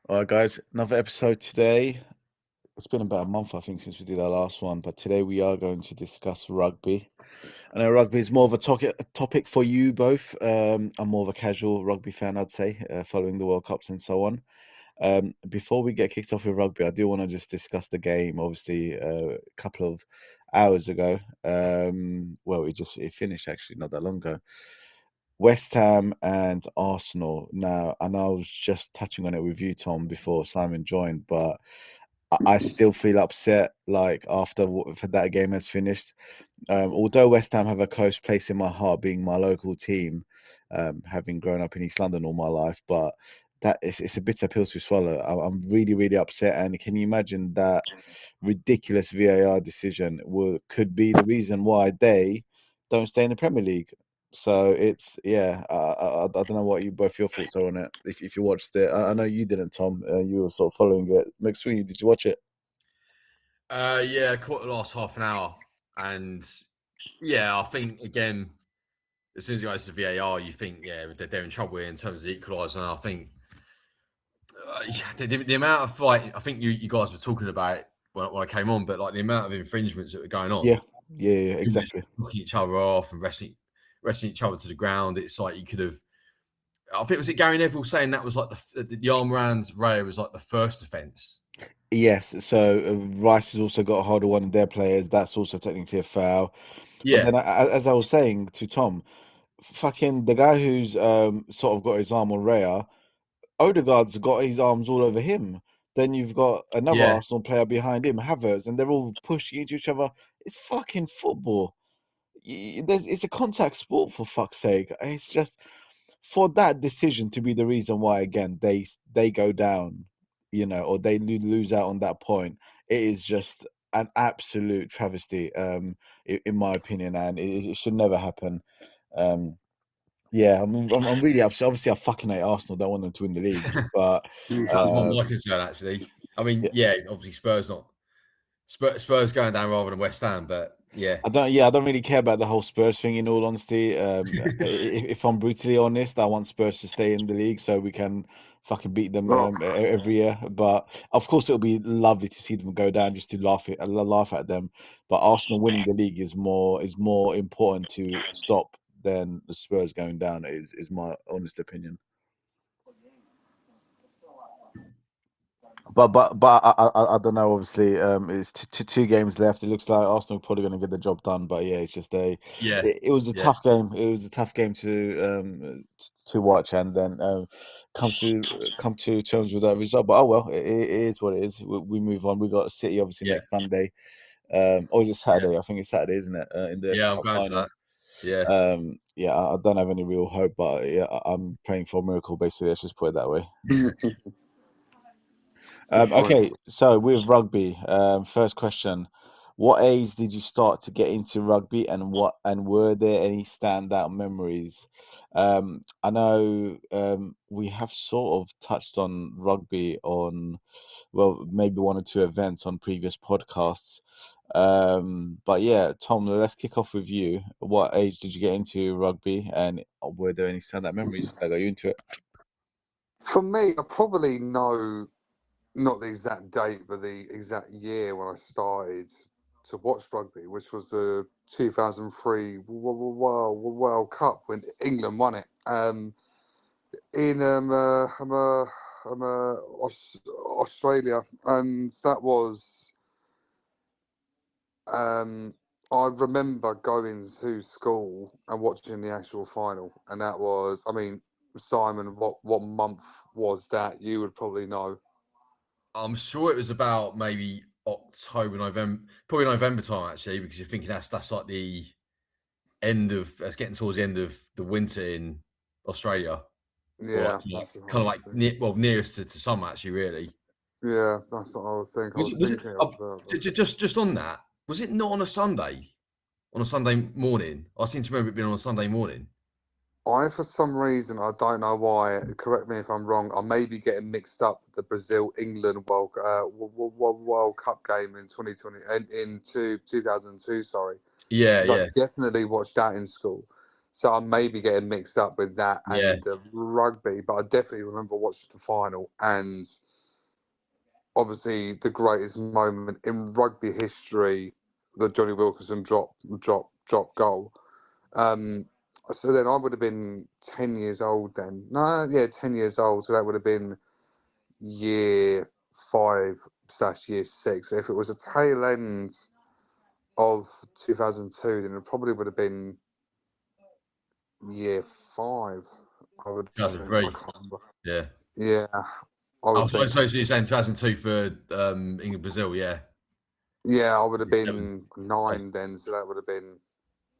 All right, guys, another episode today. It's been about a month, I think, since we did our last one, but today we are going to discuss rugby. I know rugby is more of a topic for you both. I'm more of a casual rugby fan, I'd say, following the World Cups and so on. Before we get kicked off with rugby, I do want to just discuss the game. Obviously, a couple of hours ago, well, it finished actually not that long ago. West Ham and Arsenal. Now, I know I was just touching on it with you, Tom, before Simon joined, but I still feel upset like after that game has finished. Although West Ham have a close place in my heart, being my local team, having grown up in East London all my life, but it's a bitter pill to swallow. I'm really, really upset. And can you imagine that ridiculous VAR decision could be the reason why they don't stay in the Premier League? So it's yeah, I don't know what both your thoughts are on it. If you watched it, I know you didn't, Tom. You were sort of following it. McSweeney, did you watch it? Yeah, caught the last half an hour, and yeah, I think again, as soon as it goes to VAR, you think they're in trouble here in terms of equaliser. And I think the amount of I think you guys were talking about it when I came on, but like the amount of infringements that were going on, Yeah, yeah, people just exactly. knocking each other off and wrestling each other to the ground. It's like you could have. I think was it Gary Neville saying that was like the arm around Raya was like the first offence. Yes, so Rice has also got a hold of one of their players. That's also technically a foul. But Yeah, then, as I was saying to Tom, fucking the guy who's sort of got his arm on Raya, Odegaard's got his arms all over him. Then you've got another yeah, Arsenal player behind him, Havertz, and they're all pushing into each other. It's fucking football. It's a contact sport for fuck's sake. It's just for that decision to be the reason why again they go down, or they lose out on that point. It is just an absolute travesty, in my opinion, and it should never happen. Um, yeah, I'm really upset. Obviously, I fucking hate Arsenal. Don't want them to win the league, but that was my um, concern actually. I mean, yeah, yeah, obviously Spurs going down rather than West Ham, but yeah, I don't really care about the whole Spurs thing. In all honesty, if I'm brutally honest, I want Spurs to stay in the league so we can fucking beat them Oh, every year. But of course, it'll be lovely to see them go down just to laugh at them. But Arsenal winning the league is more important to stop than the Spurs going down. Is my honest opinion. But I don't know. Obviously, it's two games left. It looks like Arsenal are probably going to get the job done. But yeah, it's just yeah, it was a yeah, tough game. It was a tough game to watch, and then come to terms with that result. But oh well, it is what it is. We move on. We got City obviously yeah, next Sunday. Or is it yeah, Saturday? I think it's Saturday, isn't it? In the FA yeah. I'm Cup going to that. final. Yeah, Yeah, I don't have any real hope, but yeah, I'm praying for a miracle. Basically, let's just put it that way. good choice. Okay, so with rugby, first question: what age did you start to get into rugby, and were there any standout memories? I know we have sort of touched on rugby on, well, maybe one or two events on previous podcasts. But yeah, Tom, let's kick off with you. What age did you get into rugby, and were there any standout memories that got you into it? For me, I probably know not the exact date, but the exact year when I started to watch rugby, which was the 2003 World Cup when England won it. In Australia, and that was um, I remember going to school and watching the actual final, and that was, I mean, Simon, what month was that? You would probably know. I'm sure it was about maybe October, November, probably November time actually, because you're thinking that's like the that's getting towards the end of the winter in Australia, or Yeah, that's what I kind of was like thinking. nearest to summer actually, really. Yeah, that's what I would think. I Was was it? Was it? thinking of. Just on that, was it not on a Sunday? On a Sunday morning, I seem to remember it being on a Sunday morning. For some reason, I don't know why. Correct me if I'm wrong. I may be getting mixed up with the Brazil England World Cup game in 2020 in 2002. Sorry, Yeah, because I yeah, definitely watched that in school. So I may be getting mixed up with that yeah. and the rugby, but I definitely remember watching the final and obviously the greatest moment in rugby history, the Johnny Wilkinson drop goal. Um, so then I would have been 10 years old then. No, yeah, 10 years old. So that would have been year 5/year 6. If it was a tail end of 2002, then it probably would have been year 5. I would think. I 2003. can't remember. Yeah. Yeah, I Oh, would think. so you're saying 2002 for England Brazil, yeah. Yeah, I would have Seven. been 9 then. So that would have been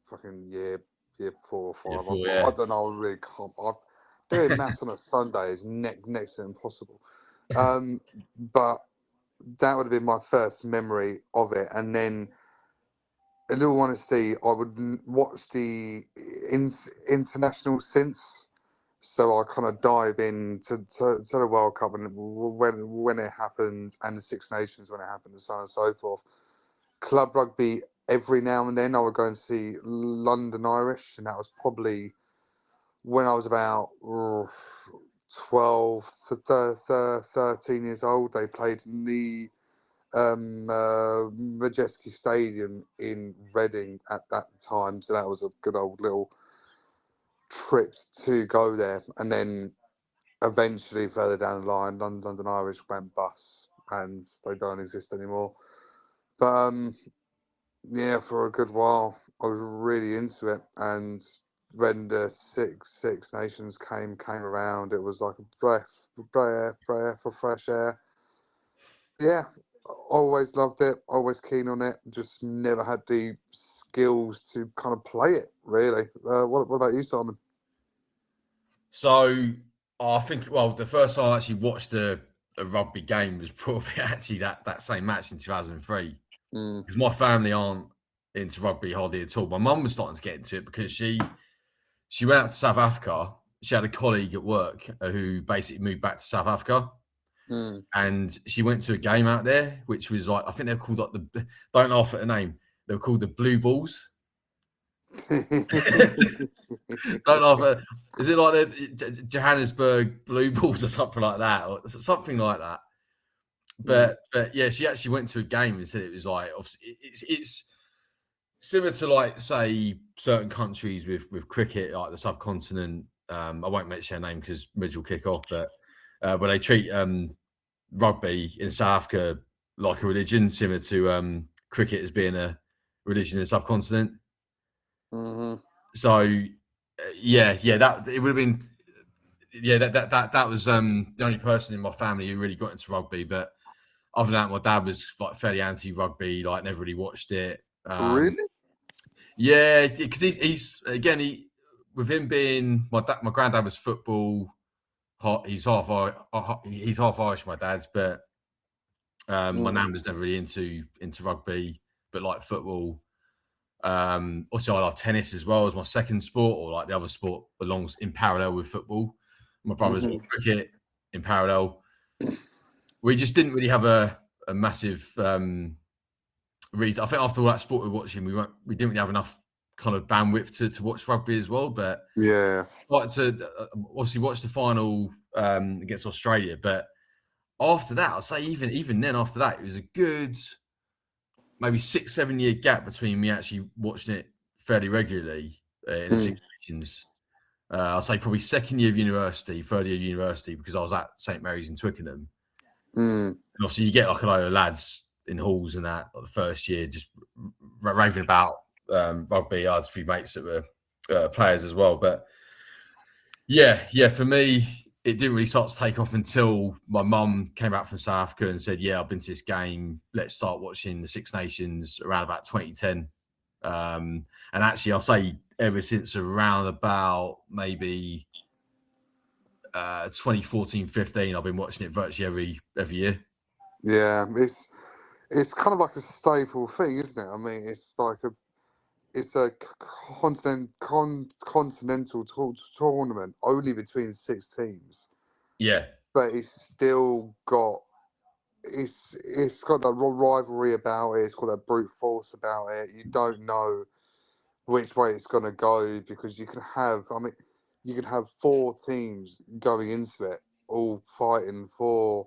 fucking year 4 or 5. Year 4, I yeah. don't know. I really can't. Doing maths on a Sunday is next to impossible. But that would have been my first memory of it, and then, in all honesty, I would watch the international since. So I kind of dive to the World Cup and when it happened, and the Six Nations when it happened, and so on and so forth. Club rugby every now and then I would go and see London Irish, and that was probably when I was about 12 to 13 years old. They played in the Majeski Stadium in Reading at that time, so that was a good old little trip to go there. And then eventually, further down the line, London Irish went bust and they don't exist anymore. But yeah, for a good while, I was really into it. And when the Six Nations came around, it was like a breath of fresh air. Yeah, always loved it. Always keen on it. Just never had the skills to kind of play it. Really. What about you, Simon? So I think, well, the first time I actually watched a rugby game was probably actually that same match in 2003. Mm, Because my family aren't into rugby hardly at all. My mum was starting to get into it because she went out to South Africa. She had a colleague at work who basically moved back to South Africa, mm. and she went to a game out there, which was like, I think they're called like the, don't laugh at the name, they were called the Blue Balls. Don't laugh at, is it like the Johannesburg Blue Balls or something like that, or something like that? Mm, But yeah, she actually went to a game and said it was like, it's similar to, like, say, certain countries with cricket, like the subcontinent. I won't mention their name because Midge will kick off, but where they treat rugby in South Africa like a religion, similar to cricket as being a religion in the subcontinent. mm-hmm. So yeah, that it would have been, yeah, that was the only person in my family who really got into rugby. But other than that, my dad was like fairly anti-rugby, like never really watched it. Really? Yeah, because he's again, with him being my granddad was football. He's half Irish, my dad's, but my Mm, nan was never really into rugby, but like football. Also, I love tennis as well as my second sport, or like the other sport belongs in parallel with football. My brother's mm-hmm. got cricket in parallel. We just didn't really have a massive reason. I think after all that sport we were watching, we didn't really have enough kind of bandwidth to watch rugby as well. But Yeah. like to obviously watch the final against Australia. But after that, I'd say even then, after that, it was a good maybe 6-7 year gap between me actually watching it fairly regularly in the Mm, Six Nations. I'll say probably second year of university, third year of university, because I was at St Mary's in Twickenham. mm, And obviously, you get like a load of lads in halls and that, like the first year, just raving about rugby. I had a few mates that were players as well. But yeah, for me, it didn't really start to take off until my mum came back from South Africa and said, "Yeah, I've been to this game. Let's start watching the Six Nations," around about 2010. And actually, I'll say ever since around about maybe 2014-15, I've been watching it virtually every year. yeah. It's kind of like a staple thing, isn't it? I mean, it's a continental tournament only between 6 teams, Yeah, but it's got that rivalry about it. It's got that brute force about it. You don't know which way it's going to go because you can have 4 teams going into it, all fighting for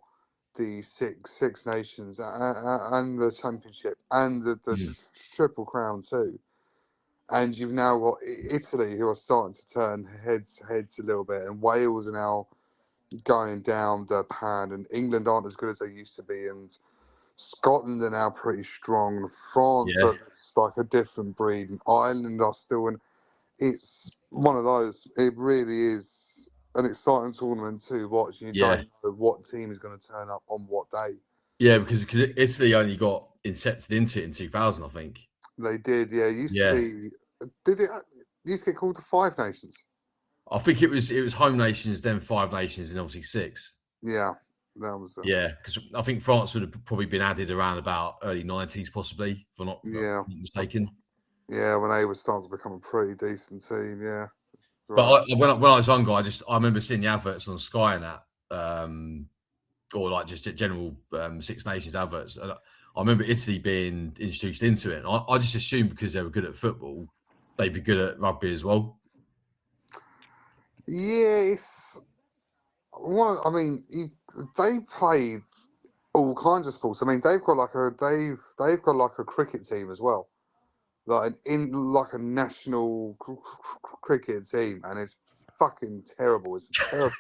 the Six Nations and the Championship and the Triple Crown too. And you've now got Italy, who are starting to turn heads a little bit, and Wales are now going down the pan, and England aren't as good as they used to be, and Scotland are now pretty strong, and France Yeah. are like a different breed, and Ireland are still, and it's one of those. It really is an exciting tournament to watch, and you Yeah. don't know what team is going to turn up on what day. Yeah, because Italy only got incepted into it in 2000, I think. They did, yeah. It used to Yeah. be, did it used to get called the Five Nations? I think it was home nations, then 5 nations, and obviously 6. Yeah, that was Yeah, because I think France would have probably been added around about early 90s, possibly, if I'm not mistaken. Yeah, when they were starting to become a pretty decent team, yeah. But when I was younger, I remember seeing the adverts on Sky and that, or like just general Six Nations adverts. And I remember Italy being introduced into it. And I just assumed because they were good at football, they'd be good at rugby as well. Yeah, it's one. I mean, they played all kinds of sports. I mean, they've got like a cricket team as well, like like a national cricket team, and it's fucking terrible. It's terrible,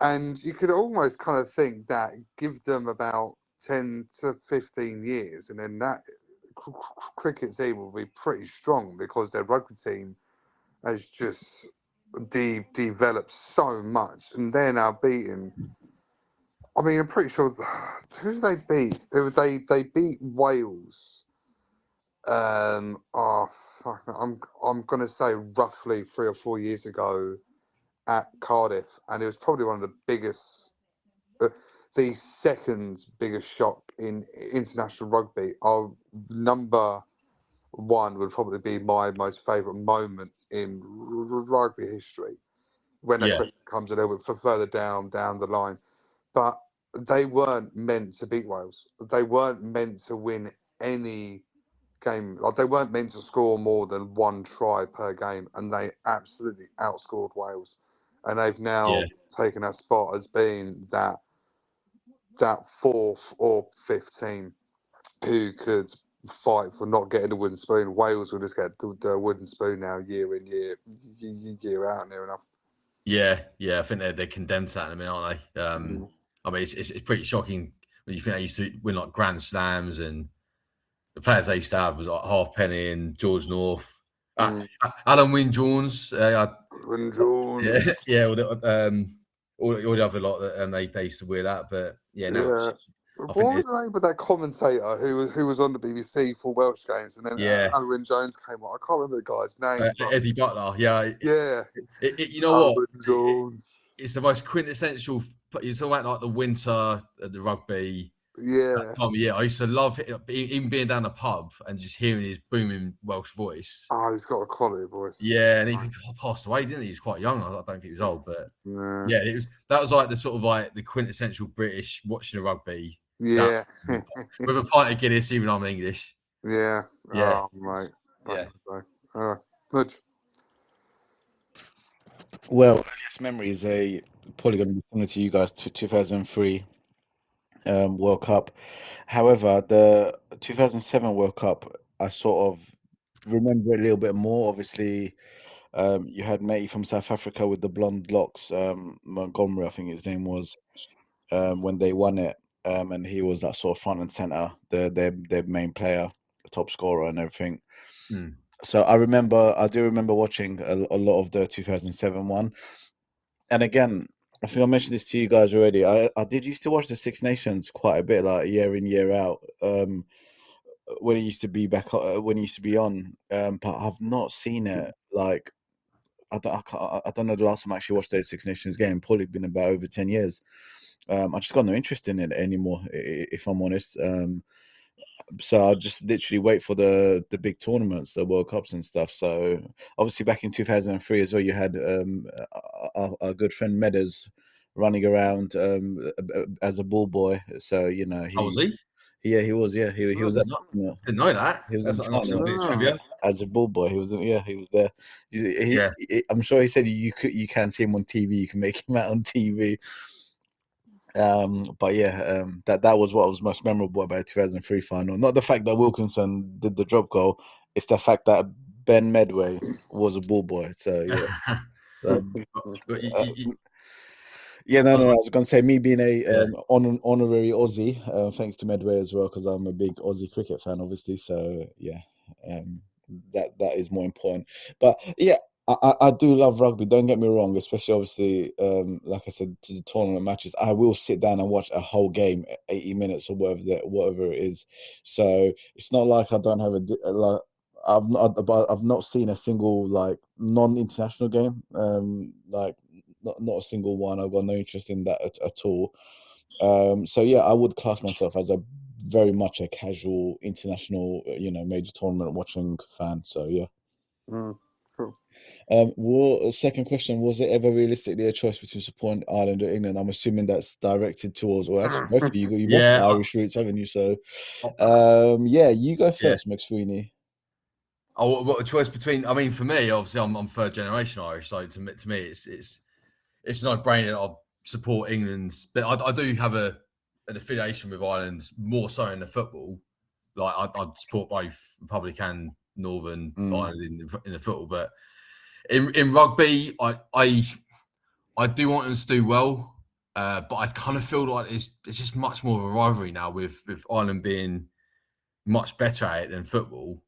and you could almost kind of think that give them about 10 to 15 years, and then that cricket team will be pretty strong because their rugby team has just developed so much, and they're now beating. I mean, I'm pretty sure who did they beat? They beat Wales. Oh fuck! I'm gonna say roughly 3 or 4 years ago at Cardiff, and it was probably one of the biggest, the second biggest shock in international rugby. Our number one would probably be my most favourite moment in rugby history when that Yeah, question comes a little bit further down the line. But they weren't meant to beat Wales. They weren't meant to win any game. Like, they weren't meant to score more than one try per game, and they absolutely outscored Wales. And they've now yeah, taken that spot as being that fourth or fifth team who could fight for not getting the wooden spoon. Wales will just get the wooden spoon now, year in year out, near enough. yeah. I think they're condemned to that in a minute, aren't they? I mean, it's pretty shocking when you think they used to win like Grand Slams, and the players they used to have was like Halfpenny and George North, Alan Wynne Jones. Wynne Jones. Yeah, all the other lot that they used to wear that, but yeah, now Yeah. I What think was there's the name of that commentator who was on the BBC for Welsh games, and then Owen Jones came on? I can't remember the guy's name, but Eddie Butler. Yeah, yeah, you know what? Owen Jones. It's the most quintessential. You talk about like the winter, the rugby. That Yeah. time of year, I used to love it, even being down the pub and just hearing his booming Welsh voice. Oh, he's got a quality voice. Yeah, and he passed away, didn't he? He was quite young. I don't think he was old, but Yeah. yeah, that was like the sort of like the quintessential British watching a rugby. Yeah. With a pint of Guinness, even though I'm English. Yeah. Yeah. Oh, mate. Yeah. Good. Well, earliest memories are probably going to be similar to you guys to 2003 World Cup. However, the 2007 World Cup, I sort of remember it a little bit more. Obviously, you had matey from South Africa with the blonde locks, Montgomery, I think his name was, when they won it, and he was that sort of front and center, their main player, top scorer, and everything. So I do remember watching a lot of the 2007 one. And again, I think I mentioned this to you guys already. I did used to watch the Six Nations quite a bit, like year in, year out, when it used to be when it used to be on. But I've not seen it. Like, I don't know the last time I actually watched the Six Nations game. Probably been about over 10 years. I just got no interest in it anymore, if I'm honest. So I just literally wait for the big tournaments, the World Cups and stuff. So obviously back in 2003 as well, you had our good friend Meadows running around as a ball boy. So you know How was he? he was he was at China. Didn't know that. He was That's in a nice China little bit of trivia. as a ball boy. He was he was there. Yeah. I'm sure he said you can see him on TV. You can make him out on TV. But yeah, that was what was most memorable about 2003 final. Not the fact that Wilkinson did the drop goal, it's the fact that Ben Medway was a ball boy. So yeah, um, But uh, yeah, no, no, no. I was going to say me being a yeah, honorary Aussie, thanks to Medway as well, because I'm a big Aussie cricket fan, obviously. So yeah, um, that is more important. But yeah, I do love rugby. Don't get me wrong, especially obviously, like I said, to the tournament matches. I will sit down and watch a whole game, 80 minutes or whatever it is. So it's not like I don't have like. I've not seen a single like non-international game, like not a single one. I've got no interest in that at all. So yeah, I would class myself as a very much a casual international, major tournament watching fan. So yeah. Cool. Second question, was it ever realistically a choice between supporting Ireland or England? I'm assuming that's directed towards, well, actually, both of you. You both yeah, got Irish roots, haven't you? So, I- yeah, you go yeah. first, McSweeney. Oh, what a choice between? I mean, for me, obviously, I'm third generation Irish, so to me, it's no brainer that I support England, but I do have an affiliation with Ireland more so in the football. Like I'd support both Republic and Northern Mm, Ireland in the football, but in rugby, I do want them to do well, but I kind of feel like it's just much more of a rivalry now with Ireland being much better at it than football,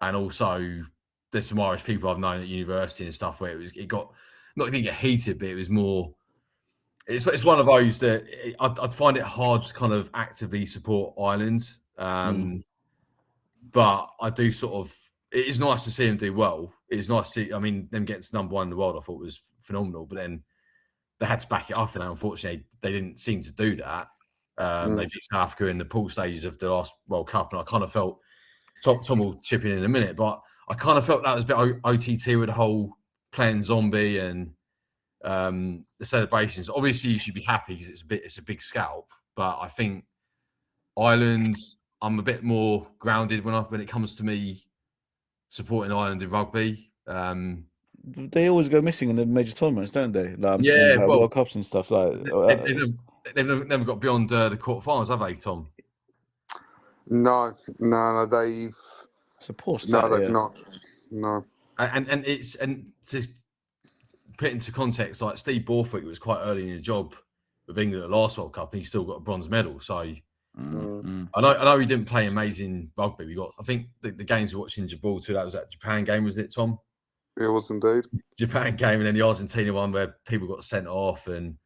and also there's some Irish people I've known at university and stuff where it got not going to get heated, but it was more. It's one of those that I'd find it hard to kind of actively support Ireland, mm, but I do sort of. It is nice to see them do well. It's nice to see. I mean, them getting to number one in the world, I thought was phenomenal. But then they had to back it up, and unfortunately, they didn't seem to do that. They Mm. beat South Africa in the pool stages of the last World Cup, and I kind of felt Tom will chip in a minute, but I kind of felt that was a bit OTT with the whole playing zombie and the celebrations. Obviously, you should be happy because it's a big scalp, but I think Ireland, I'm a bit more grounded when it comes to me supporting Ireland in rugby. they always go missing in the major tournaments, don't they? Like I'm saying, Yeah, like well, World Cups and stuff. Like, they've never got beyond the quarterfinals, have they, Tom? No, no, they've it's a poor no, stat, they've yeah. not. No. And to put into context, like Steve Borthwick was quite early in the job with England at the last World Cup, and he still got a bronze medal. So Mm. I know he didn't play amazing rugby. I think the games we watched in Gibraltar, that was that Japan game, was it, Tom? It was indeed. Japan game, and then the Argentina one where people got sent off and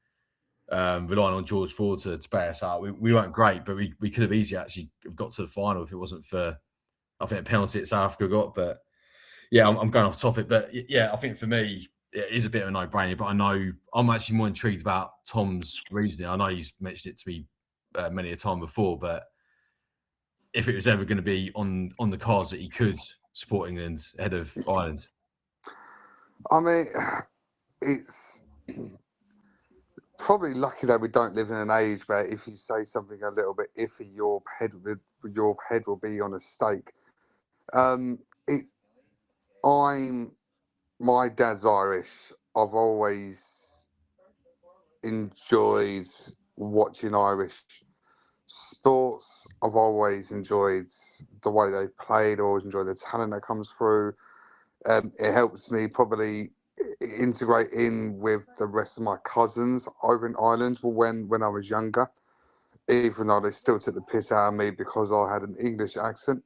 relying on George Ford to bail us out. We weren't great, but we could have easily actually got to the final if it wasn't for, I think, a penalty that South Africa got. But yeah, I'm going off topic. But yeah, I think for me, it is a bit of a no-brainer. But I know I'm actually more intrigued about Tom's reasoning. I know he's mentioned it to me many a time before, but if it was ever going to be on the cards that he could support England ahead of Ireland. I mean, it's probably lucky that we don't live in an age where if you say something a little bit iffy, your head will be on a stake. It's my dad's Irish. I've always enjoyed watching Irish sports. I've always enjoyed the way they played. Always enjoyed the talent that comes through. It helps me probably integrate in with the rest of my cousins over in Ireland when I was younger, even though they still took the piss out of me because I had an English accent.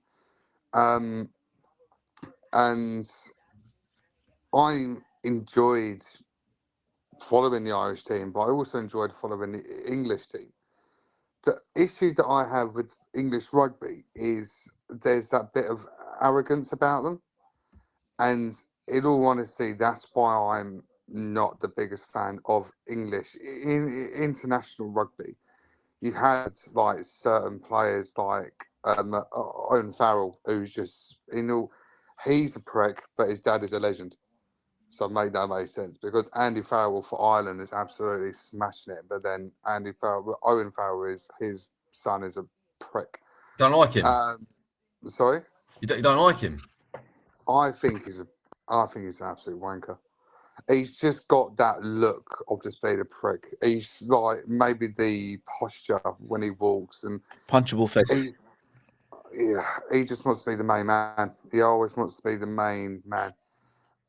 Um, and I enjoyed following the Irish team, but I also enjoyed following the English team. The issue that I have with English rugby is there's that bit of arrogance about them. And in all honesty, that's why I'm not the biggest fan of English in international rugby. You had like certain players like Owen Farrell, who's just he's a prick, but his dad is a legend. So made that make sense because Andy Farrell for Ireland is absolutely smashing it, but then Owen Farrell is his son is a prick. Don't like him. Sorry, You don't like him. I think he's an absolute wanker. He's just got that look of just being a prick. He's like maybe the posture when he walks, and Punchable face. he, yeah, he just wants to be the main man. He always wants to be the main man.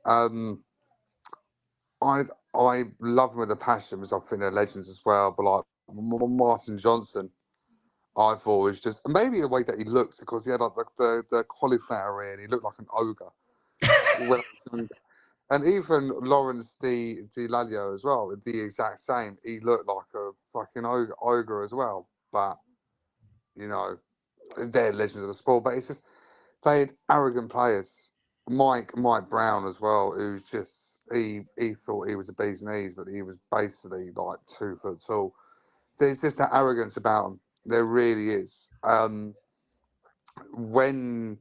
Um, I I love him with a passion because I think they're legends as well. But like Martin Johnson, I thought was just maybe the way that he looks because he had like the cauliflower ear and he looked like an ogre when I was younger. And even Lawrence Di Lalio as well, the exact same. He looked like a fucking ogre as well. But you know, they're legends of the sport. But it's just they had arrogant players. Mike Brown as well, who's just he thought he was a bee's knees, but he was basically like 2 foot tall. There's just that arrogance about him. There really is. When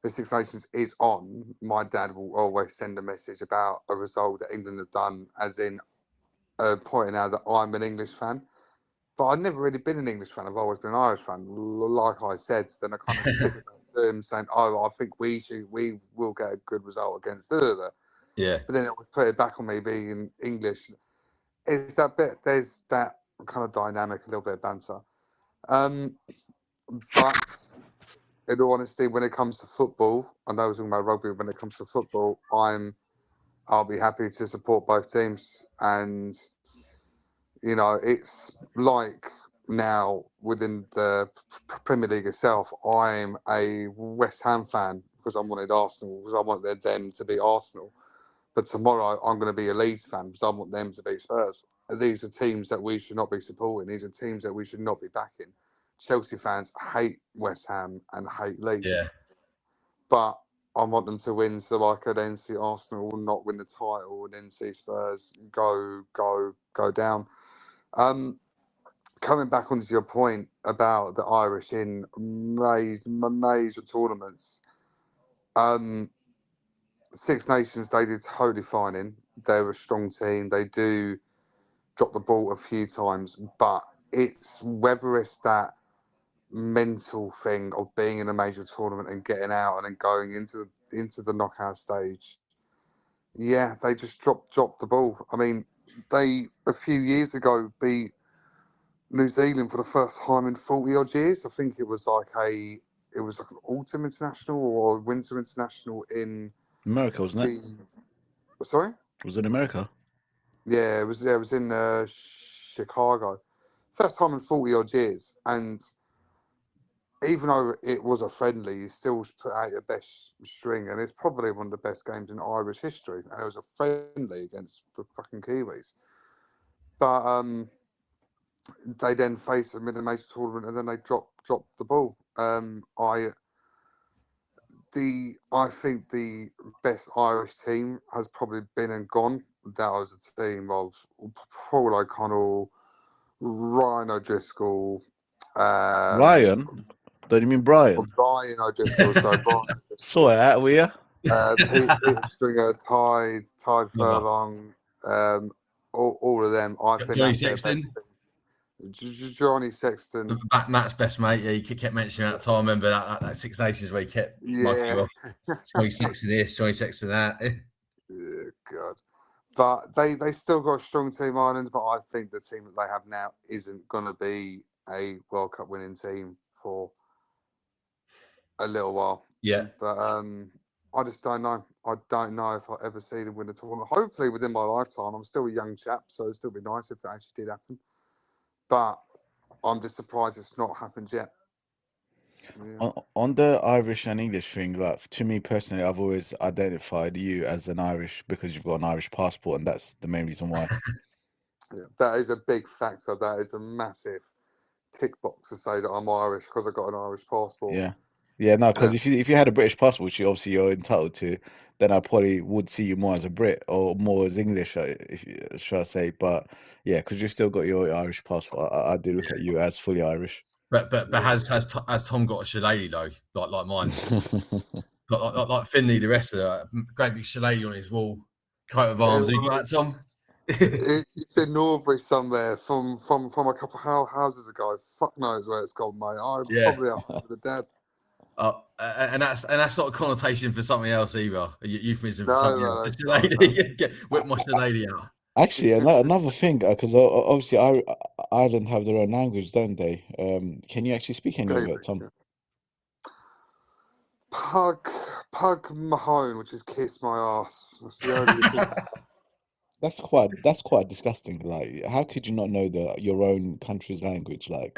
the Six Nations is on, my dad will always send a message about a result that England have done, as in pointing out that I'm an English fan. But I've never really been an English fan. I've always been an Irish fan. Like I said, then I kind of stick it to him saying, "Oh, I think we will get a good result against." Da, da, da. Yeah, But then it would put it back on me being English. Is that bit? There's that kind of dynamic, a little bit of banter. Um, but in all honesty, when it comes to football, I know I was talking about rugby. When it comes to football, I'll be happy to support both teams, and it's like now within the Premier League itself, I'm a West Ham fan because I wanted Arsenal because I wanted them to be Arsenal. But tomorrow I'm going to be a Leeds fan because I want them to be Spurs. These are teams that we should not be supporting. These are teams that we should not be backing. Chelsea fans hate West Ham and hate Leeds, yeah, but I want them to win so I could then see Arsenal not win the title and then see Spurs go down. Um, Coming back onto your point about the Irish in major tournaments, um, Six Nations they did totally fine in. They're a strong team. They do drop the ball a few times, but it's whether it's that mental thing of being in a major tournament and getting out and then going into the knockout stage. Yeah, they just dropped the ball. I mean, they a few years ago beat New Zealand for the first time in 40 odd years. I think it was like an autumn international or a winter international in America, wasn't it? the sorry? Was it America? It was in Chicago. First time in 40 odd years. And even though it was a friendly, you still put out your best string, and it's probably one of the best games in Irish history. And it was a friendly against the fucking Kiwis. But they then faced them in a major tournament, and then they dropped the ball. I think the best Irish team has probably been and gone. That was a team of Paul O'Connell, Ryan O'Driscoll, Ryan? Don't you mean Brian? Brian O'Driscoll, sorry, Brian Saw O'Driscoll, it out, will ya? Peter Stringer, Ty brother. Furlong, all of them. I think Johnny that's their best Sexton, team. Johnny Sexton, Matt's best mate. Yeah, he kept mentioning that time. I remember that Six Nations where he kept mugging you yeah, off. Johnny Sexton this, Johnny Sexton that. yeah, God. But they still got a strong team Ireland, but I think the team that they have now isn't going to be a World Cup winning team for a little while. Yeah, But I just don't know. I don't know if I'll ever see them win a tournament. Hopefully within my lifetime. I'm still a young chap, so it'd still be nice if that actually did happen. But I'm just surprised it's not happened yet. Yeah. On the Irish and English thing, like to me personally, I've always identified you as an Irish because you've got an Irish passport, and that's the main reason why. Yeah. That is a big factor. That is a massive tick box to say that I'm Irish because I got an Irish passport. Yeah. Yeah, no, because Yeah. if you had a British passport, which you obviously you're entitled to, then I probably would see you more as a Brit or more as English, if should I say. But yeah, because you've still got your Irish passport, I do look at yeah. you as fully Irish. But Yeah. has Tom got a shillelagh though, like mine, like Finley, the rest of the great big shillelagh on his wall, coat of arms. You got that, Tom? It's in Norbury somewhere from a couple of houses ago. Fuck knows where it's gone, mate. I'm Yeah. probably at home with the dad. And that's not a connotation for something else either. A euphemism for No, something no, else. no, no, no. Whip my shillelagh out. Actually, another thing, because obviously Ireland have their own language, don't they? Can you actually speak any of it, Gaelic, Tom? yeah. Pug Mahone, which is kiss my ass. That's the only thing. That's quite disgusting. Like, how could you not know your own country's language? Like,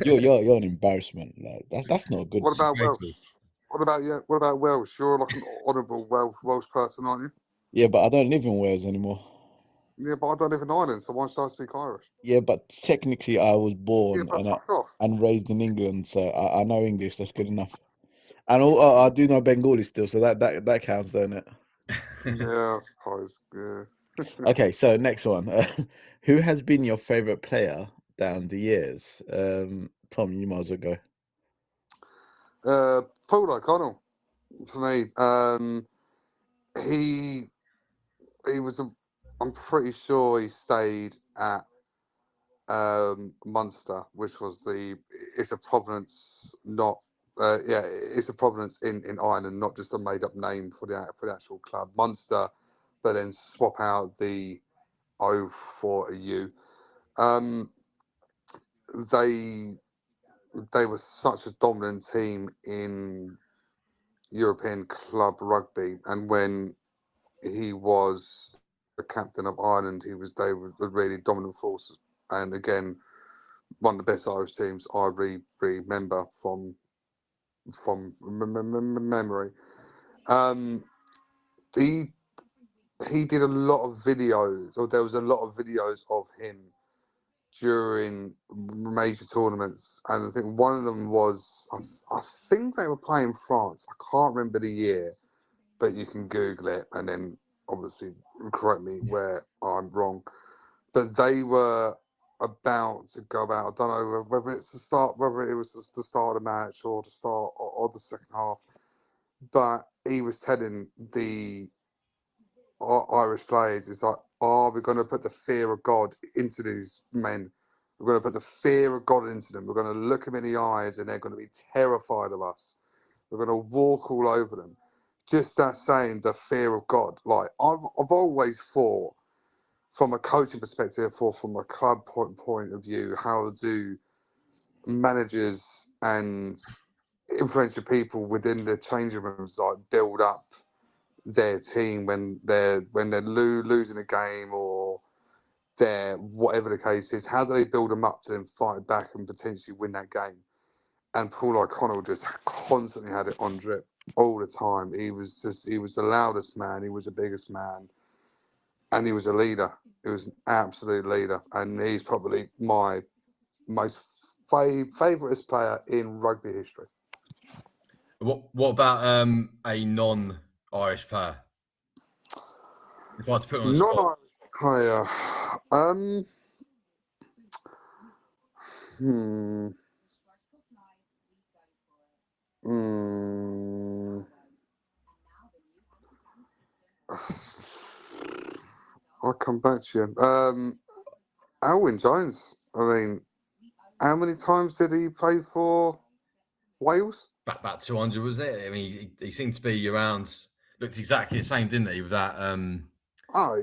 you're an embarrassment. Like, that's not good. What about Welsh? Disgraceful. What about you? What about Welsh? You're like an honourable Welsh person, aren't you? Yeah, but I don't live in Wales anymore. Yeah, but I don't live in Ireland, so why should I speak Irish? Yeah, but technically I was Yeah, born but fuck off. and raised in England, so I know English. That's good enough. And I do know Bengali still, so that counts, don't it? Yeah, I suppose. Yeah. Okay, so next one. Who has been your favorite player down the years? Tom, you might as well go. Paul O'Connell for me. He he was a. I'm pretty sure he stayed at Munster, which was it's a province, not it's a province in Ireland, not just a made up name for the actual club Munster, but then swap out the O for a U. Um, they they were such a dominant team in European club rugby, and when he was the captain of Ireland, they were a really dominant force, and again one of the best Irish teams I remember from memory. Um, he he did a lot of videos, or there was a lot of videos of him during major tournaments, and I think one of them was I think they were playing France. I can't remember the year, but you can Google it and then obviously correct me where I'm wrong. But they were about to go out. I don't know whether it's the start, whether it was the start of the match or the start or the second half. But he was telling the Irish players, "It's like, oh, we're going to put the fear of God into these men. We're going to put the fear of God into them. We're going to look them in the eyes, and they're going to be terrified of us. We're going to walk all over them." Just that saying, the fear of God. Like I've always thought, from a coaching perspective or from a club point of view, how do managers and influential people within the changing rooms like build up their team when they're losing a game, or they're whatever the case is? How do they build them up to then fight back and potentially win that game? And Paul O'Connell just constantly had it on drip all the time. He was the loudest man, he was the biggest man, and he was a leader. He was an absolute leader, and he's probably my most favouriteest player in rugby history. What about a non-Irish player? If I had to put him on the spot. Non-Irish player. Hmm. Hmm. I'll come back to you. Alwyn Jones. I mean, how many times did he play for Wales? About 200, was it? I mean, he seemed to be around. Looked exactly the same, didn't he? With that, Oh,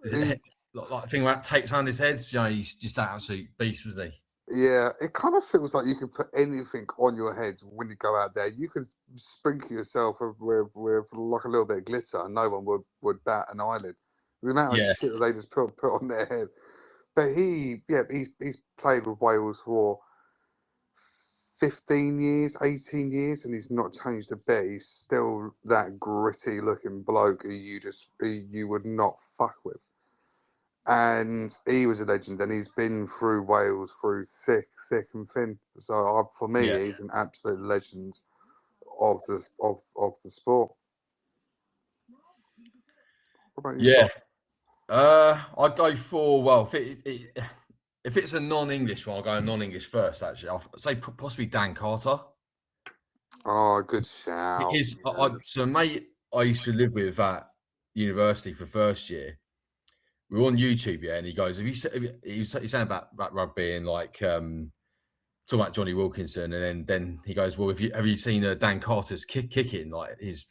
is he, it like thing about tapes around his head? You know, he's just that absolute beast, wasn't he? yeah. It kind of feels like you could put anything on your head when you go out there. You could sprinkle yourself with like a little bit of glitter, and no one would bat an eyelid. The amount of Yeah, shit that they just put on their head. But he's played with Wales for 15 years, 18 years, and he's not changed a bit. He's still that gritty looking bloke who you would not fuck with. And he was a legend, and he's been through Wales through thick and thin. So for me, yeah, he's an absolute legend of the sport. What about yeah. yourself? I'd go for, well, if it's a non-English one, I'll go non-English first. Actually, I'll say possibly Dan Carter. Oh, good shout. So a mate I used to live with at university for first year. We were on YouTube, yeah, and he goes, "Have you?" He's saying about rugby and like talking about Johnny Wilkinson, and then he goes, "Well, have you seen Dan Carter's kicking, like his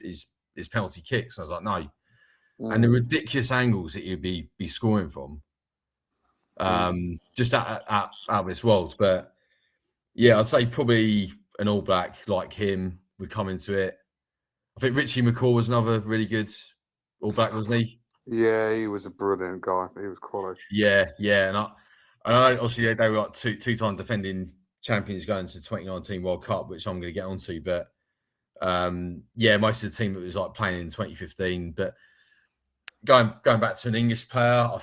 penalty kicks?" I was like, "No," and the ridiculous angles that you'd be scoring from, just out of this world. But yeah, I'd say probably an All Black like him would come into it. I think Richie McCaw was another really good All Black, wasn't he? Yeah, he was a brilliant guy. He was quality. Yeah, and I obviously they were like two-time defending champions going to the 2019 World Cup, which I'm going to get onto. But yeah, most of the team that was like playing in 2015. But going back to an English player, I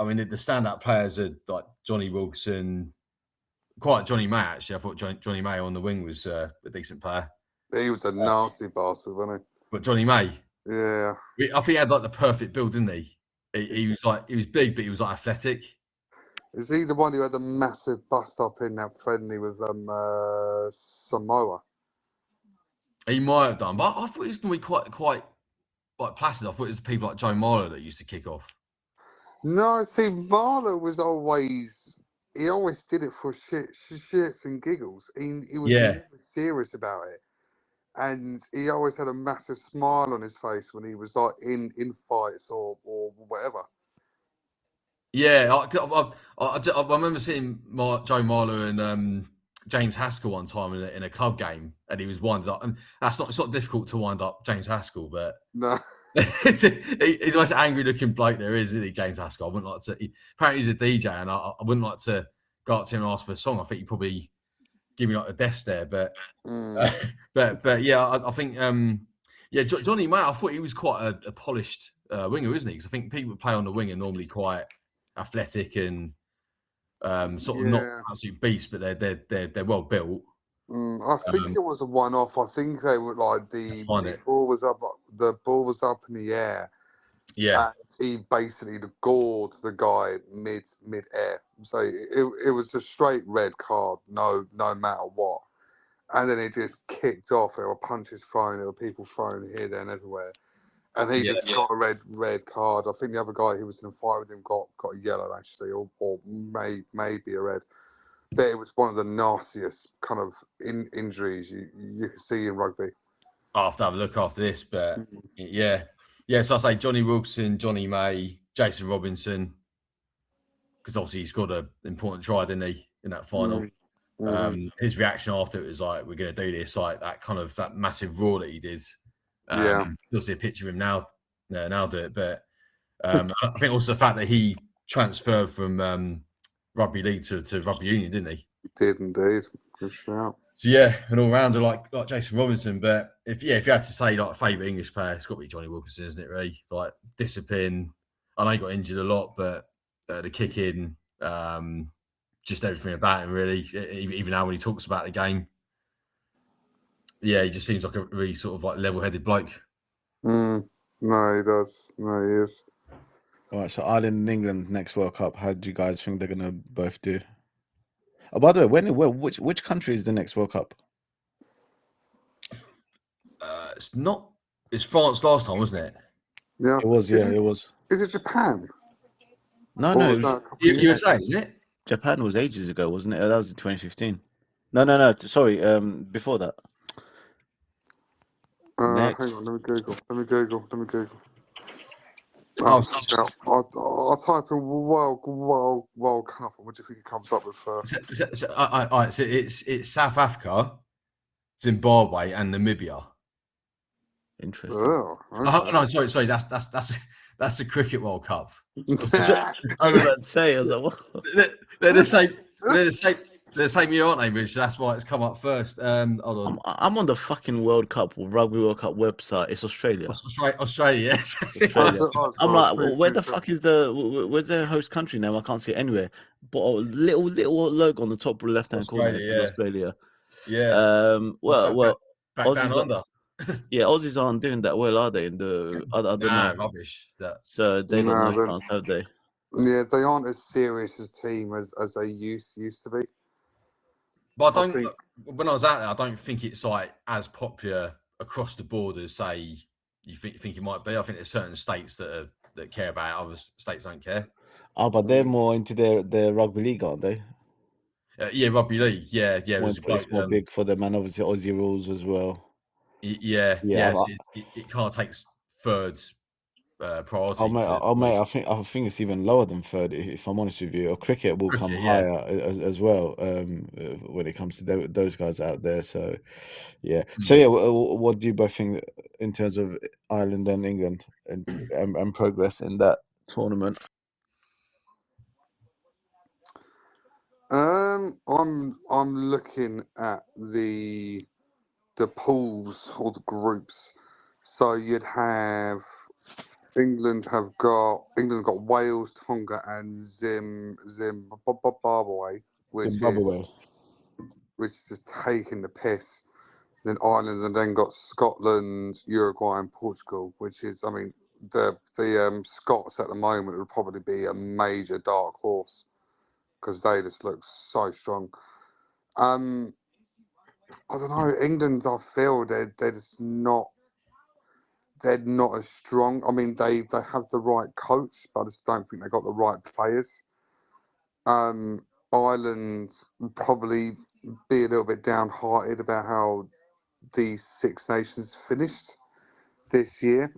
mean the standout players are like Johnny Wilson, quite Johnny May actually. I thought Johnny May on the wing was a decent player. He was a nasty bastard, wasn't But Johnny May, he? Yeah. I think he had like the perfect build, didn't he? He was big, but he was like athletic. Is he the one who had the massive bust up in that friendly with Samoa? He might have done, but I thought he was normally quite like placid. I thought it was people like Joe Marler that used to kick off. No, see, Marlow was he always did it for shits and giggles. He was never serious about it. And he always had a massive smile on his face when he was like in fights or whatever. Yeah, I remember seeing Joe Marler and James Haskell one time in a club game, and he was winded up. And it's not difficult to wind up James Haskell, but No. he's the most angry looking bloke there is, isn't he, James Haskell? I wouldn't like to. Apparently, he's a DJ, and I wouldn't like to go up to him and ask for a song. I think he'd probably give me like a death stare. But yeah, I think Johnny May. I thought he was quite a polished winger, isn't he? Because I think people who play on the wing are normally quite athletic and sort of not absolute beasts, but they're well built. I think it was a one-off. I think they were like the ball was up in the air. Yeah, and he basically gored the guy mid-air. So it was a straight red card, no matter what. And then it just kicked off. There were punches thrown. There were people thrown here, there, and everywhere. And he just got a red card. I think the other guy who was in the fight with him got a yellow actually, or maybe a red. But it was one of the nastiest kind of injuries you could see in rugby. I'll have to have a look after this, but yeah. So I say Johnny Wilson, Johnny May, Jason Robinson, because obviously he scored an important try, didn't he, in that final? His reaction after it was like, "We're going to do this," like that massive roar that he did. You'll see a picture of him now do it. But I think also the fact that he transferred from rugby league to rugby union, didn't he? He did indeed. Good shout. So yeah, an all-rounder like Jason Robinson. But if you had to say like a favourite English player, it's got to be Johnny Wilkinson, isn't it? Really, like discipline. I know he got injured a lot, but the kicking, just everything about him, really. Even now when he talks about the game, yeah, he just seems like a really sort of like level-headed bloke. No, he does. No, he is. All right, so Ireland and England next World Cup. How do you guys think they're gonna both do? Oh, by the way, which country is the next World Cup? It's France last time, wasn't it? Yeah, it was. Yeah, it was. Is it Japan? No, it was USA, isn't it? Japan was ages ago, wasn't it? That was in 2015. No. Sorry, before that. Hang on, let me Google. I'll type in World Cup. What do you think it comes up with first? So it's South Africa, Zimbabwe, and Namibia. Interesting. Oh, okay. No, sorry. That's the Cricket World Cup. I was about to say, I was like, what? They're the same. They're the same year, aren't they, Rich? That's why it's come up first. Hold on. I'm on the fucking World Cup, Rugby World Cup website. It's Australia. Australia, yes. Australia. I'm like, well, where the fuck is where's their host country now? I can't see it anywhere. But a little logo on the top left-hand corner is Australia. Yeah. Well, back down under. Yeah, Aussies aren't doing that well, are they? I don't know. Rubbish. So they got no chance, have they? Yeah, they aren't as serious a team as they used to be. But when I was out there, I don't think it's like as popular across the board as say you think it might be. I think there's certain states that care about it, other states don't care. Oh, but they're more into their rugby league, aren't they? Yeah, rugby league. Yeah, there was a bloke. It's more big for them, and obviously Aussie rules as well. Yeah. Yeah, So it kind of takes third oh priority mate, to oh mate, most I think it's even lower than third. If I'm honest with you, or cricket will come cricket. Yeah. higher as well. When it comes to those guys out there. So yeah. So Mm. yeah, what do you both think in terms of Ireland and England and progress in that tournament? I'm looking at the pools or the groups. So you'd have England got Wales, Tonga, and Zimbabwe, Zimbabwe. which is just taking the piss. Then Ireland, and then got Scotland, Uruguay, and Portugal, which is, I mean, the Scots at the moment would probably be a major dark horse because they just look so strong. Um, I don't know. England, I feel they're just not. They're not as strong. I mean, they have the right coach, but I just don't think they got the right players. Ireland would probably be a little bit downhearted about how the Six Nations finished this year.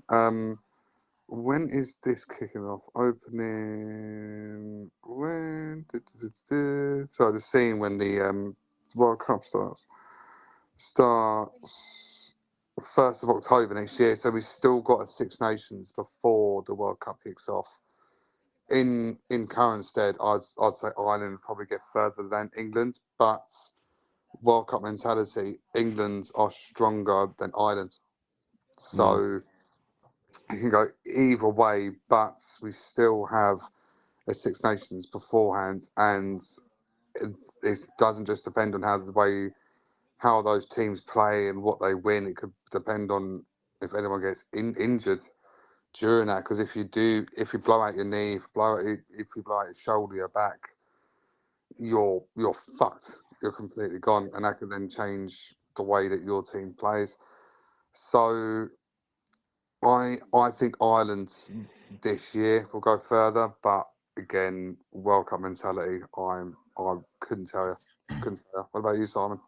When is this kicking off? Opening when? So the scene when the World Cup starts 1st of October next year. So we've still got a Six Nations before the World Cup kicks off. In current stead, I'd say Ireland would probably get further than England, but World Cup mentality, England are stronger than Ireland. Mm, So it can go either way, but we still have a Six Nations beforehand, and it doesn't just depend on how those teams play and what they win. It could depend on if anyone gets injured during that. Because if you blow out your knee, if you blow out your shoulder, your back, you're fucked. You're completely gone, and that could then change the way that your team plays. So I think Ireland this year will go further, but again, World Cup mentality. I couldn't tell you. Couldn't tell you. What about you, Simon?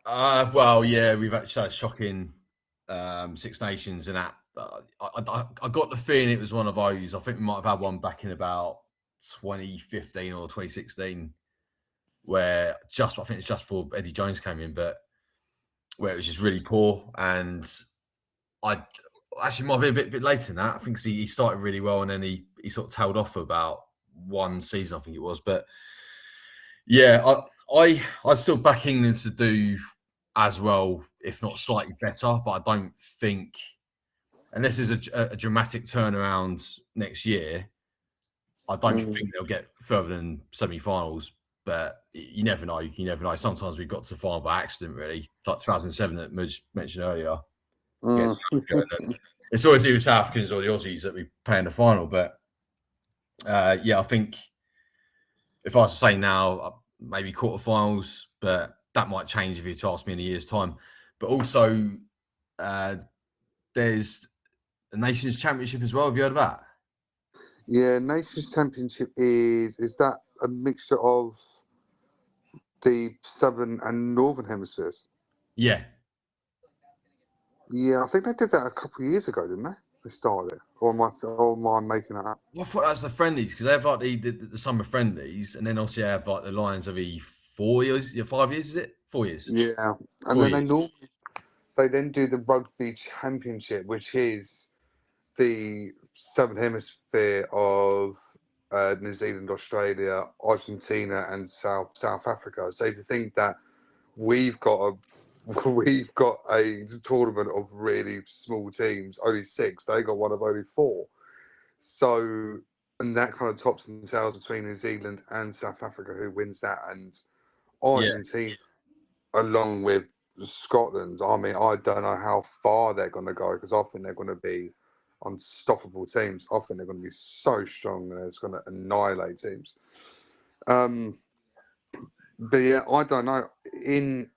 Well, yeah, we've actually had shocking Six Nations and that. I got the feeling it was one of those. I think we might have had one back in about 2015 or 2016, where I think it's just before Eddie Jones came in, but where it was just really poor. And I actually might be a bit later than that. I think he started really well and then he sort of tailed off for about one season, I think it was. But yeah, I still back England to do as well, if not slightly better. But I don't think, unless there's a dramatic turnaround next year, I don't Mm, think they'll get further than semi-finals. But you never know. You never know. Sometimes we got to the final by accident, really, like 2007 that Mudge mentioned earlier mm. against South Africa. And it's always either South Africans or the Aussies that we play in the final. But yeah, I think if I was to say now, maybe quarterfinals, but that might change if you were to ask me in a year's time. But also, uh, there's the Nations Championship as well. Have you heard of that? Yeah, Nations Championship is that a mixture of the southern and northern hemispheres? Yeah. Yeah, I think they did that a couple of years ago, didn't they? They started it, or am I making that up? Well, I thought that was the friendlies because they have like the summer friendlies, and then obviously they have like the Lions every 4 years, 5 years, is it? 4 years. Yeah, and 4 then years. they then do the Rugby Championship, which is the southern hemisphere of New Zealand, Australia, Argentina, and South Africa. So if you think that we've got a we've got a tournament of really small teams, only six. They got one of only four. So and that kind of tops and tails between New Zealand and South Africa, who wins that, and Yeah. Argentina along with Scotland. I mean, I don't know how far they're going to go because I think they're going to be unstoppable teams. I think they're going to be so strong and it's going to annihilate teams. Um, but yeah, I don't know. In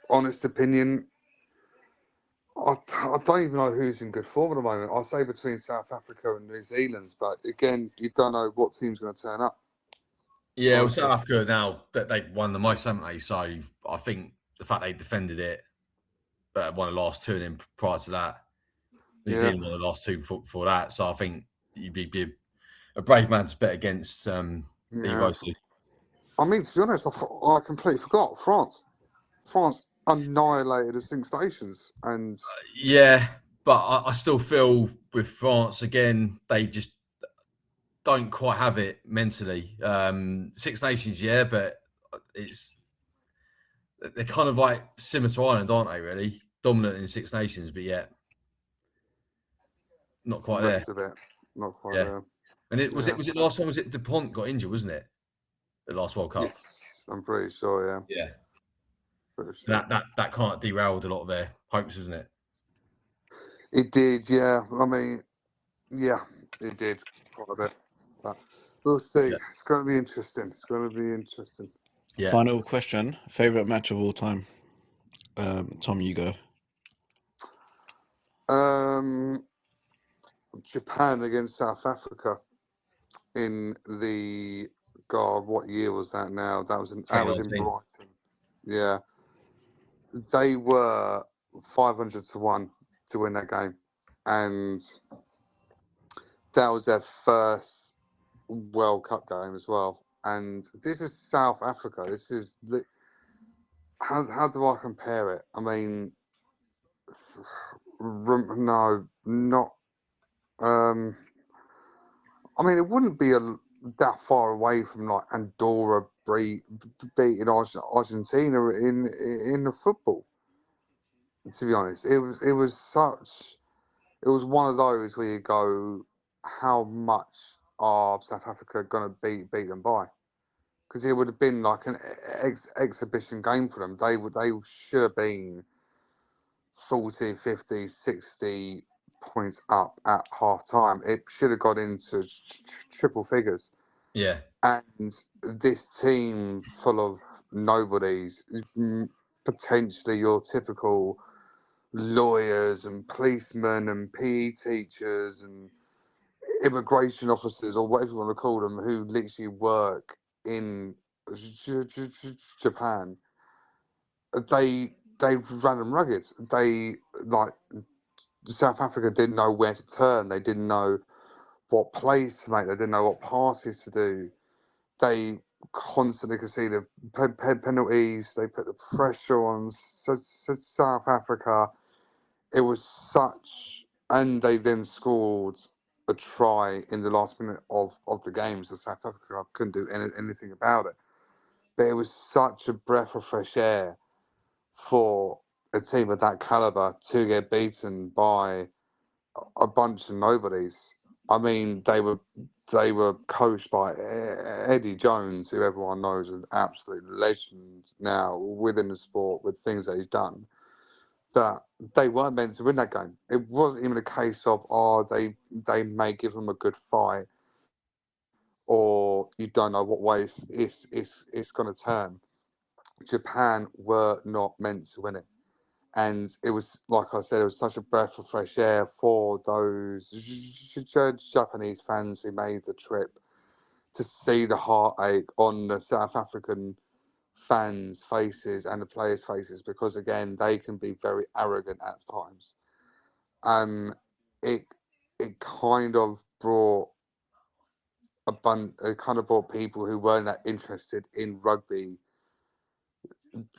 honest opinion, I don't even know who's in good form at the moment. I'll say between South Africa and New Zealand, but again, you don't know what team's going to turn up. Yeah, well, Okay. South Africa now that they've won the most, haven't they? So I think the fact they defended it, but won the last two, and then prior to that, New Yeah. Zealand won the last two before that. So I think you'd be a brave man to bet against Yeah. Evosi. I mean, to be honest, I completely forgot France. France annihilated the Six Nations, and Yeah, but I still feel with France again, they just don't quite have it mentally. Six Nations, yeah, but it's they're kind of like similar to Ireland, aren't they? Really dominant in Six Nations, but yet not the quite there. rest of it not quite Yeah, there. and Yeah. was it last time? Was it Dupont got injured? Wasn't it the last World Cup? Yes, I'm pretty sure. Yeah, Yeah, pretty and sure. that kind of derailed a lot of their hopes, wasn't it? It did. Yeah. I mean, yeah, it did quite a bit. But we'll see. Yeah, It's going to be interesting. It's going to be interesting. yeah. Final question. Favorite match of all time? Tom, you go. Um, Japan against South Africa in the God. What year was that? Now that was in 2019. Brighton. Yeah, they were 500 to 1 to win that game, and that was their first World Cup game as well. And this is South Africa. This is how do I compare it? I mean, no, not. Um, I mean, it wouldn't be that far away from like Andorra beating Argentina in the football. To be honest, it was one of those where you go, how much are South Africa going to beat them by? Because it would have been like an exhibition game for them. They should have been 40, 50, 60 points up at half time. It should have got into triple figures. Yeah, And this team full of nobodies, potentially your typical lawyers and policemen and PE teachers and immigration officers or whatever you want to call them, who literally work in Japan. They ran them rugged. They like South Africa didn't know where to turn. They didn't know what plays to make. They didn't know what passes to do. They constantly conceded penalties. They put the pressure on South Africa. It was such, and they then scored a try in the last minute of the game. So South Africa couldn't do anything about it. But it was such a breath of fresh air for a team of that caliber to get beaten by a bunch of nobodies. I mean, they were coached by Eddie Jones, who everyone knows is an absolute legend now within the sport with things that he's done. That they weren't meant to win that game. It wasn't even a case of they may give them a good fight, or you don't know what way it's going to turn. Japan were not meant to win it. And it was, like I said, it was such a breath of fresh air for those Japanese fans who made the trip to see the heartache on the South African fans' faces and the players' faces, because again, they can be very arrogant at times. Um, it it kind of brought it kind of brought people who weren't that interested in rugby.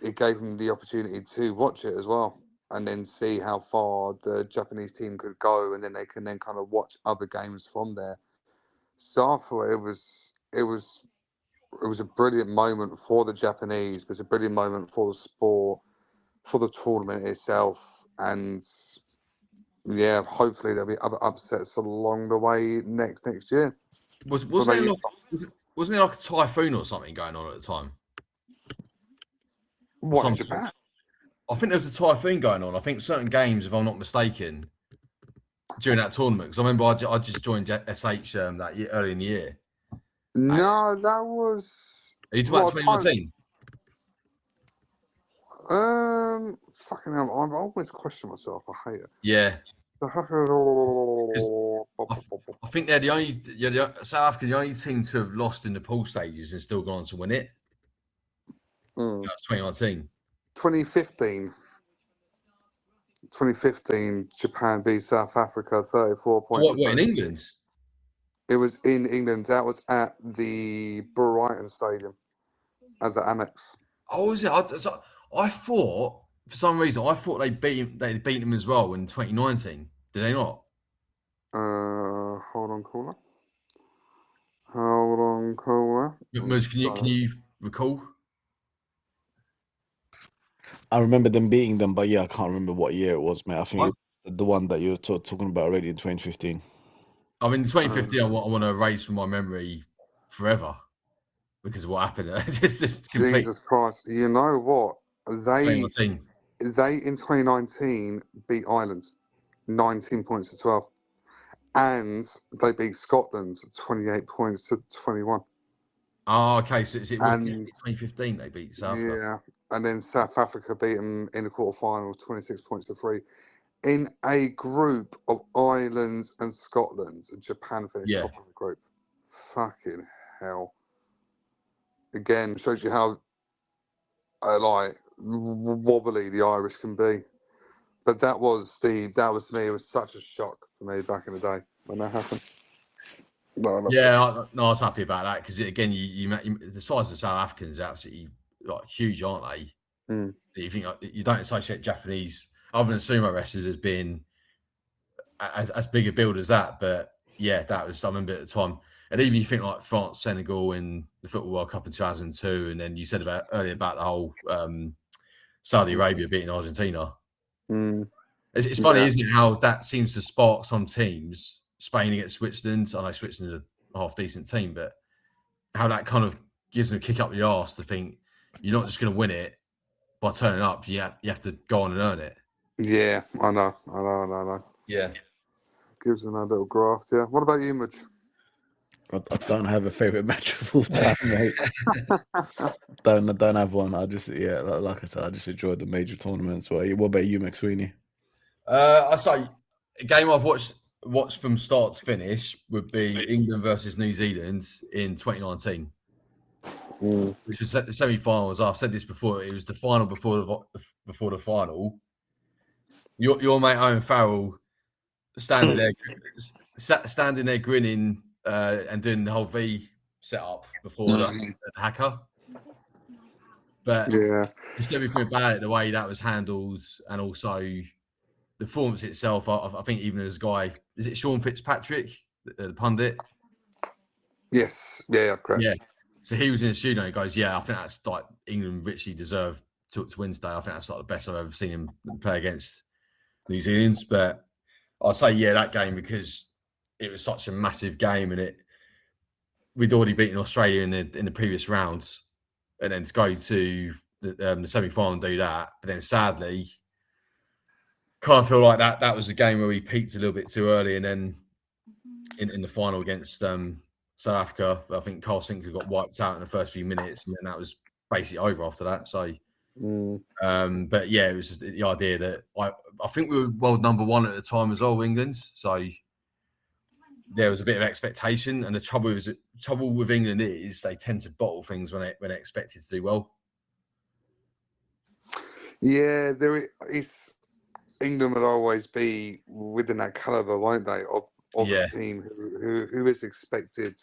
It gave them the opportunity to watch it as well, and then see how far the Japanese team could go, and then they can then kind of watch other games from there. So I thought it was a brilliant moment for the Japanese. It was a brilliant moment for the sport, for the tournament itself, and yeah, hopefully there'll be other upsets along the way next year. But wasn't there maybe like wasn't there like a typhoon or something going on at the time? Or what in some sort. Japan? I think there was a typhoon going on. I think certain games, if I'm not mistaken, during that tournament. Because I remember I just joined SH that year, early in the year. And, No, that was are you talking about what time? 2019? Fucking hell, I always question myself. I hate it. Yeah. I think they're the only South Africa, the only team to have lost in the pool stages and still gone on to win it. That's 2019. 2015. 2015, Japan beat South Africa 34 points. What in England? It was in England. That was at the Brighton Stadium, at the Amex. Oh, was it? I thought for some reason they beat them as well in 2019. Did they not? Hold on, caller. Hold on, caller. Muz, can you recall? I remember them beating them, but yeah, I can't remember what year it was, mate. I think it was the one that you were talking about already in 2015. I mean, 2015, I want to erase from my memory forever because of what happened. It's just complete. Jesus Christ! You know what? They 2019. in 2019 beat Ireland 19 points to 12, and they beat Scotland 28 points to 21. Oh, okay. So it was And 2015 they beat South Africa. yeah, and then South Africa beat them in the quarterfinal 26 points to 3. In a group of Ireland and Scotland, Japan finished top of the group. Fucking hell! Again, shows you how like wobbly the Irish can be. But that was to me. It was such a shock for me back in the day when that happened. Yeah, I was happy about that because again, you the size of South Africans are absolutely like huge, aren't they? Mm. You think you don't associate Japanese other than sumo wrestlers as being as big a build as that, but yeah, that was something at the time. And even you think like France, Senegal in the Football World Cup in 2002, and then you said earlier about the whole Saudi Arabia beating Argentina. Mm. It's funny, isn't it, how that seems to spark some teams. Spain against Switzerland. I know Switzerland's a half decent team, but how that kind of gives them a kick up the arse to think you're not just going to win it by turning up. You have to go on and earn it. Yeah, I know. Yeah. Gives them that little graft, yeah. What about you, Mitch? I don't have a favourite match of all time, mate. don't have one. I just like I said, I just enjoyed the major tournaments. What about you, McSweeney? I say a game I've watched from start to finish would be England versus New Zealand in 2019, which was the semi-finals. I've said this before. It was the final before the final. Your mate Owen Farrell standing there grinning and doing the whole V setup before the hacker. But just everything about it, the way that was handled, and also the performance itself. I think even as a guy, is it Sean Fitzpatrick, the pundit? Yes, yeah, correct. Yeah. So he was in the studio and he goes, "Yeah, I think that's like England richly deserved to win today. I think that's like the best I've ever seen him play against New Zealand's." But I'd say, yeah, that game, because it was such a massive game, and we'd already beaten Australia in the previous rounds, and then to go to the semi-final and do that. But then sadly, kind of feel like that was a game where we peaked a little bit too early, and then in the final against South Africa, I think Carl Sinclair got wiped out in the first few minutes, and then that was basically over after that. So, but yeah, it was just the idea that I think we were world number one at the time as well, England. So there was a bit of expectation, and the trouble with England is they tend to bottle things when they're expected to do well. Yeah, England would always be within that caliber, won't they, of a team who is expected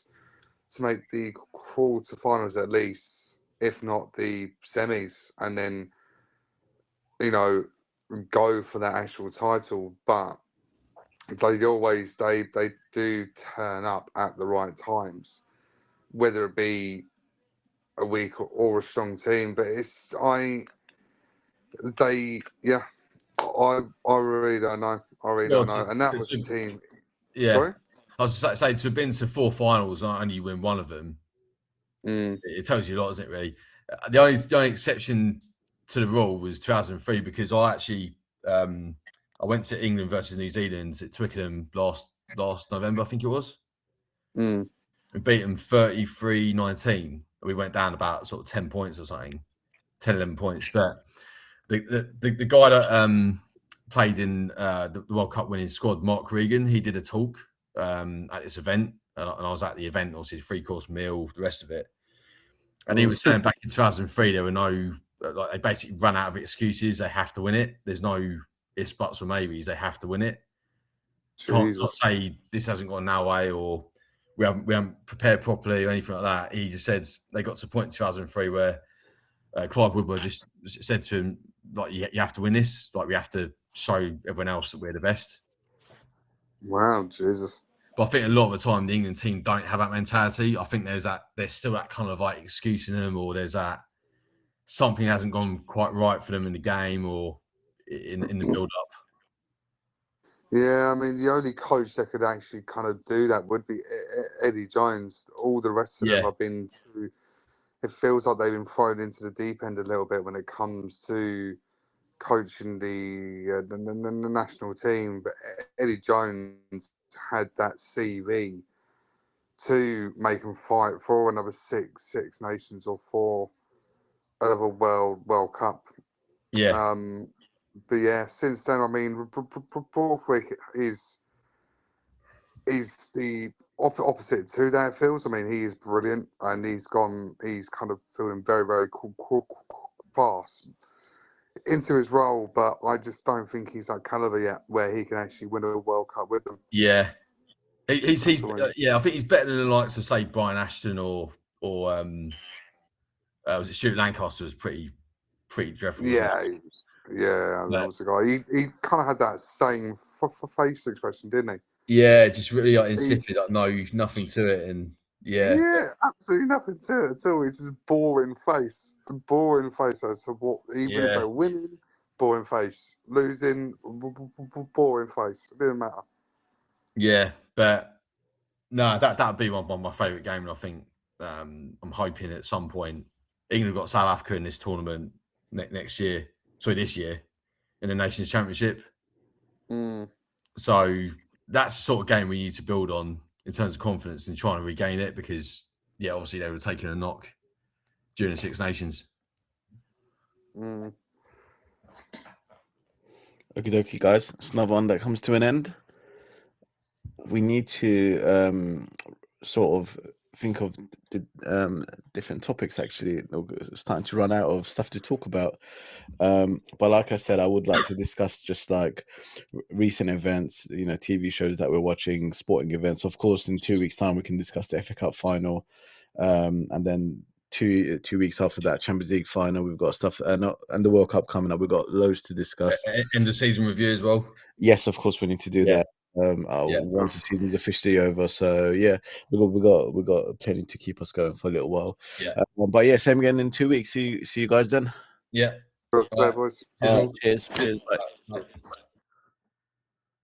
to make the quarterfinals at least, if not the semis, and then go for that actual title. But they do turn up at the right times, whether it be a weak or a strong team. But I really don't know. And that was the team. Yeah. Sorry? I was saying, to have been to 4 finals and only win one of them, it tells you a lot, doesn't it, really? The only exception to the rule was 2003, because I actually I went to England versus New Zealand at Twickenham last November, I think it was. We beat them 33-19. We went down about sort of 10 points or something, 10, 11 points. But the guy that played in the World Cup winning squad, Mark Regan. He did a talk at this event, and I was at the event. Obviously, 3-course meal, the rest of it. And he was saying back in 2003, there were no, like, they basically ran out of excuses. They have to win it. There's no ifs, buts, or maybes. They have to win it. Can't say this hasn't gone our way, or we haven't prepared properly, or anything like that. He just said they got to a point in 2003 where Clive Woodward just said to him, like, you have to win this. Like, we have to show everyone else that we're the best. Wow, Jesus. But I think a lot of the time the England team don't have that mentality. I think there's still that kind of like excuse in them, or there's that something hasn't gone quite right for them in the game or in the build-up. Yeah, I mean, the only coach that could actually kind of do that would be Eddie Jones. All the rest of them have been too. It feels like they've been thrown into the deep end a little bit when it comes to coaching the national team. But Eddie Jones had that CV to make them fight for another Six Nations or 4 out of a World Cup. Yeah. But yeah, since then, I mean, Borthwick is the opposite to that. It feels. I mean, he is brilliant, and he's kind of feeling very, very fast into his role. But I just don't think he's that caliber yet, where he can actually win a World Cup with them. Yeah, he's I think he's better than the likes of, say, Brian Ashton or was it Stuart Lancaster? Was pretty dreadful. Yeah, that was the guy. He kind of had that same facial expression, didn't he? Yeah, just really like insipid. Like, nothing to it, and yeah, absolutely nothing to it at all. It's just boring face, as to what. Even if they're winning, boring face. Losing, boring face. It didn't matter. Yeah, but no, that'd be one of my favourite games. And I think I'm hoping at some point England got South Africa in this tournament next year. Sorry, this year in the Nations Championship. So that's the sort of game we need to build on in terms of confidence and trying to regain it, because obviously they were taking a knock during the Six Nations. Okie dokie, guys. It's another one that comes to an end. We need to sort of think of different topics. Actually, it's starting to run out of stuff to talk about. But like I said, I would like to discuss just like recent events, TV shows that we're watching, sporting events. Of course, in 2 weeks' time, we can discuss the FA Cup final, and then two weeks after that, Champions League final. We've got stuff, and the World Cup coming up. We've got loads to discuss. End of season review as well. Yes, of course, we need to do that. Once the season's officially over, so we got plenty to keep us going for a little while. But same again in 2 weeks. See you guys then. Bye, boys. Cheers. Bye.